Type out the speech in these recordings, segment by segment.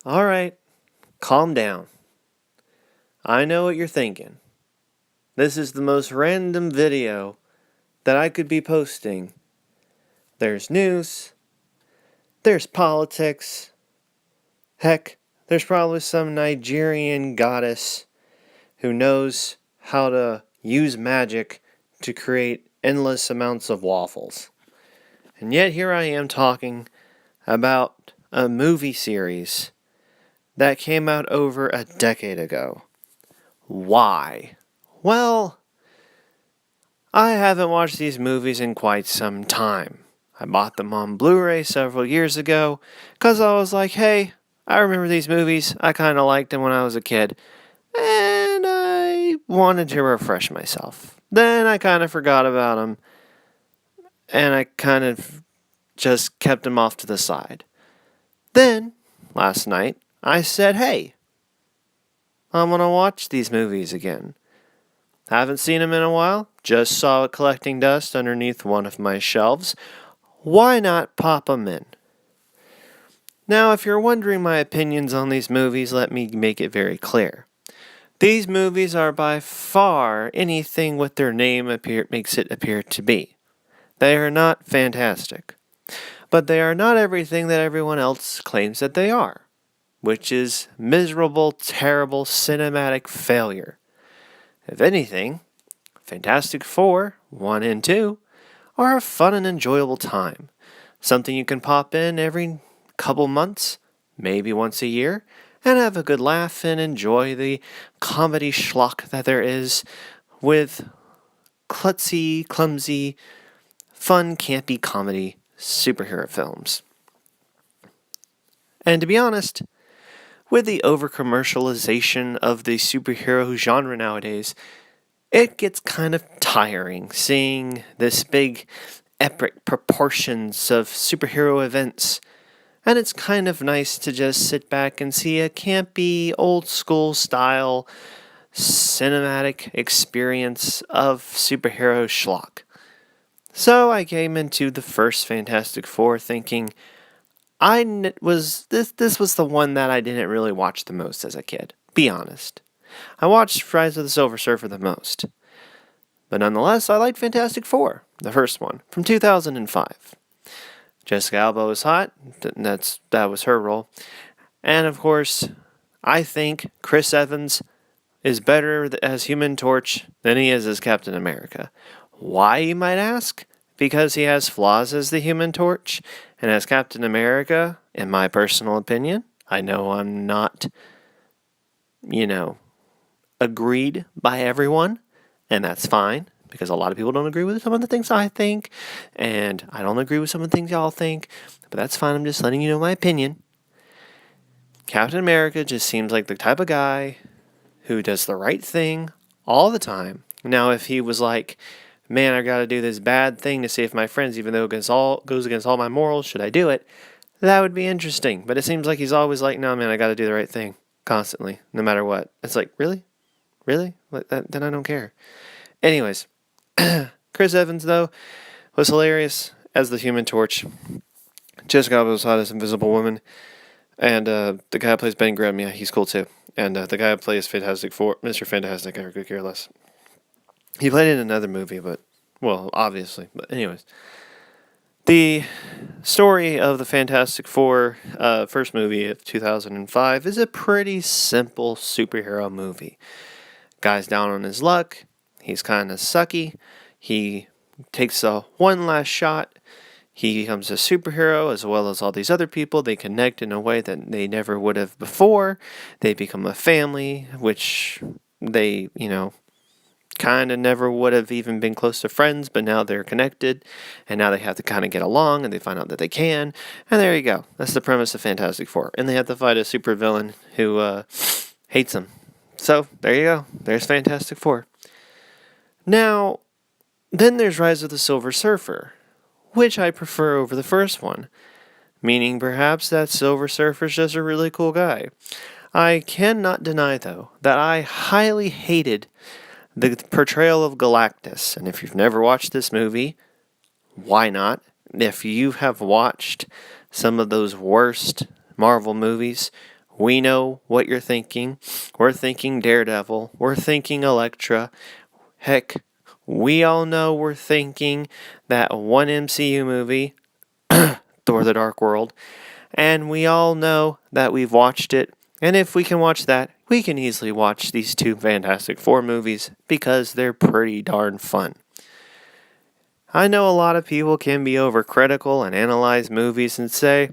All right, calm down. I know what you're thinking. This is the most random video that I could be posting. There's news, there's politics. Heck, there's probably some Nigerian goddess who knows how to use magic to create endless amounts of waffles. And yet here I am talking about a movie series that came out over a decade ago. Why? Well, I haven't watched these movies in quite some time. I bought them on Blu-ray several years ago because I was like, hey, I remember these movies. I kind of liked them when I was a kid. And I wanted to refresh myself. Then I kind of forgot about them. And I kind of just kept them off to the side. Then, last night, I said, hey, I'm going to watch these movies again. Haven't seen them in a while. Just saw it collecting dust underneath one of my shelves. Why not pop them in? Now, if you're wondering my opinions on these movies, let me make it very clear. These movies are by far anything what their name makes it appear to be. They are not fantastic. But they are not everything that everyone else claims that they are, which is miserable, terrible, cinematic failure. If anything, Fantastic Four, 1 and 2, are a fun and enjoyable time. Something you can pop in every couple months, maybe once a year, and have a good laugh and enjoy the comedy schlock that there is with klutzy, clumsy, fun, campy comedy superhero films. And to be honest, with the over-commercialization of the superhero genre nowadays, it gets kind of tiring seeing this big, epic proportions of superhero events. And it's kind of nice to just sit back and see a campy, old-school style cinematic experience of superhero schlock. So I came into the first Fantastic Four thinking this was the one that I didn't really watch the most as a kid. Be honest. I watched Rise of the Silver Surfer the most. But nonetheless, I liked Fantastic Four, the first one, from 2005. Jessica Alba was hot. That was her role. And of course, I think Chris Evans is better as Human Torch than he is as Captain America. Why, you might ask? Because he has flaws as the Human Torch, and as Captain America, in my personal opinion, I know I'm not, agreed by everyone, and that's fine, because a lot of people don't agree with some of the things I think, and I don't agree with some of the things y'all think, but that's fine, I'm just letting you know my opinion. Captain America just seems like the type of guy who does the right thing all the time. Now, if he was like, man, I gotta do this bad thing to save my friends, even though it goes against all my morals, should I do it? That would be interesting. But it seems like he's always like, no, man, I gotta do the right thing. Constantly. No matter what. It's like, really? Really? Then I don't care. Anyways. Chris Evans, though, was hilarious as the Human Torch. Jessica Alba was hot as Invisible Woman. And the guy who plays Ben Grimm, yeah, he's cool too. And the guy who plays Fantastic Four, Mr. Fantastic, I could care less. He played in another movie, obviously. But anyways, the story of the Fantastic Four, first movie of 2005, is a pretty simple superhero movie. Guy's down on his luck. He's kind of sucky. He takes one last shot. He becomes a superhero as well as all these other people. They connect in a way that they never would have before. They become a family, which they, kind of never would have even been close to friends, but now they're connected, and now they have to kind of get along, and they find out that they can, and there you go. That's the premise of Fantastic Four. And they have to fight a supervillain who hates them. So, there you go. There's Fantastic Four. Now, then there's Rise of the Silver Surfer, which I prefer over the first one, meaning perhaps that Silver Surfer's just a really cool guy. I cannot deny, though, that I highly hated the portrayal of Galactus. And if you've never watched this movie, why not? If you have watched some of those worst Marvel movies We know what you're thinking. We're thinking Daredevil. We're thinking Elektra. Heck, we all know we're thinking that one MCU movie, Thor the Dark World. And we all know that we've watched it. And if we can watch that, we can easily watch these two Fantastic Four movies because they're pretty darn fun. I know a lot of people can be overcritical and analyze movies and say,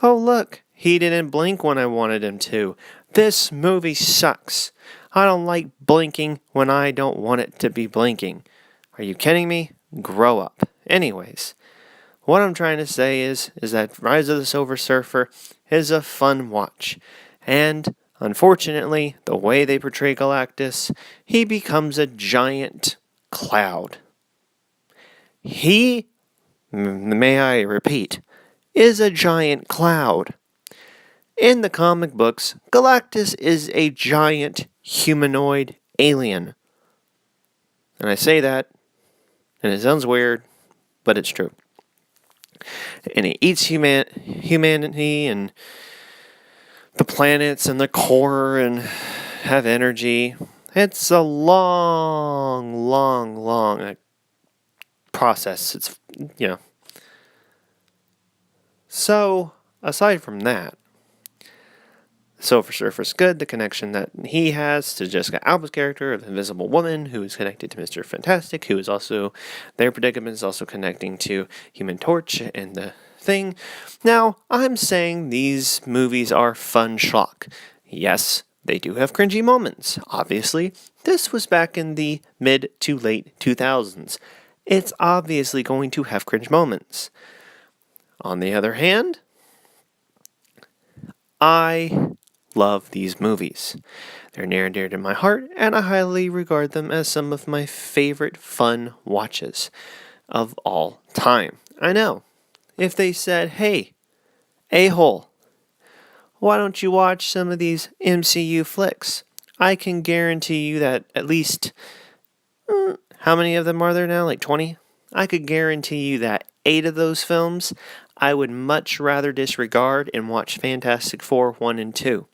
oh look, he didn't blink when I wanted him to. This movie sucks. I don't like blinking when I don't want it to be blinking. Are you kidding me? Grow up. Anyways, what I'm trying to say is that Rise of the Silver Surfer is a fun watch. And unfortunately, the way they portray Galactus, he becomes a giant cloud. He, may I repeat, is a giant cloud. In the comic books, Galactus is a giant humanoid alien. And I say that, and it sounds weird, but it's true. And he eats humanity and the planets and the core and have energy. It's a long process. It's, So, aside from that, Silver Surfer's good. The connection that he has to Jessica Alba's character of the Invisible Woman, who is connected to Mr. Fantastic, who is also, their predicament is also connecting to Human Torch and the Thing. Now, I'm saying these movies are fun schlock. Yes, they do have cringy moments. Obviously, this was back in the mid to late 2000s. It's obviously going to have cringe moments. On the other hand, I love these movies. They're near and dear to my heart, and I highly regard them as some of my favorite fun watches of all time. I know. If they said, hey, a-hole, why don't you watch some of these MCU flicks? I can guarantee you that at least, how many of them are there now? Like 20? I could guarantee you that 8 of those films I would much rather disregard and watch Fantastic Four 1 and 2.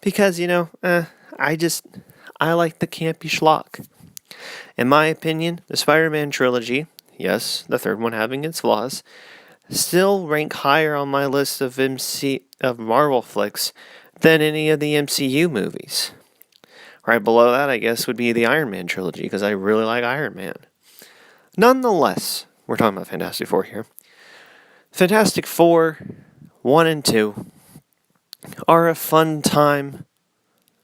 Because, I like the campy schlock. In my opinion, the Spider-Man trilogy, yes, the third one having its flaws, still rank higher on my list of Marvel flicks than any of the MCU movies. Right below that, I guess, would be the Iron Man trilogy, because I really like Iron Man. Nonetheless, we're talking about Fantastic Four here. Fantastic Four 1 and 2 are a fun time,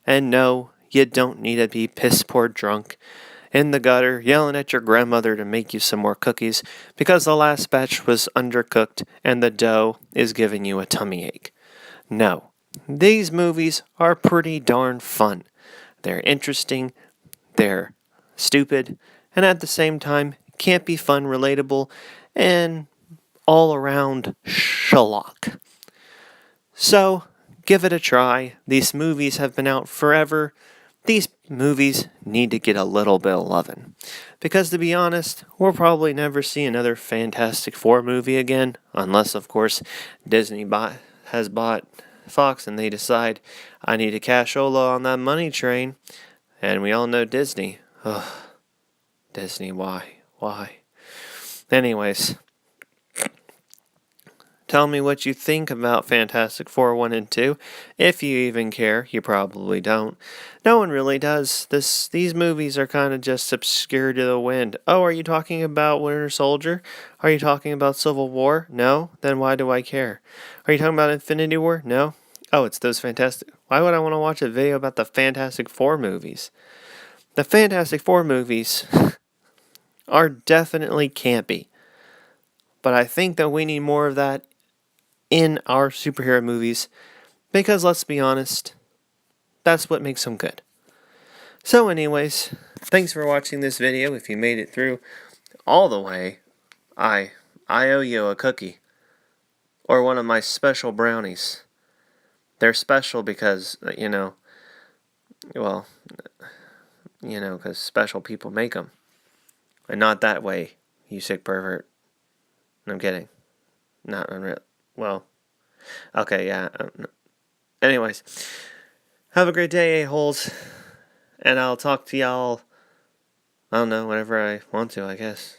and no, you don't need to be piss-poor drunk in the gutter yelling at your grandmother to make you some more cookies because the last batch was undercooked and the dough is giving you a tummy ache. No, these movies are pretty darn fun. They're interesting, they're stupid, and at the same time can't be fun, relatable, and all around schlock. So, give it a try. These movies have been out forever. These movies need to get a little bit of lovin'. Because to be honest, we'll probably never see another Fantastic Four movie again, unless, of course, Disney has bought Fox and they decide, I need a cashola on that money train. And we all know Disney. Ugh. Disney, why? Anyways, tell me what you think about Fantastic Four 1 and 2. If you even care, you probably don't. No one really does. These movies are kind of just obscure to the wind. Oh, are you talking about Winter Soldier? Are you talking about Civil War? No? Then why do I care? Are you talking about Infinity War? No? Oh, it's those Fantastic... Why would I want to watch a video about the Fantastic Four movies? The Fantastic Four movies are definitely campy. But I think that we need more of that in our superhero movies, because let's be honest, that's what makes them good. So anyways, thanks for watching this video. If you made it through all the way, I owe you a cookie, or one of my special brownies. They're special because, because special people make them, and not that way, you sick pervert. I'm kidding. Not unreal. Well, okay, yeah. Anyways, have a great day, a-holes. And I'll talk to y'all, I don't know, whenever I want to, I guess.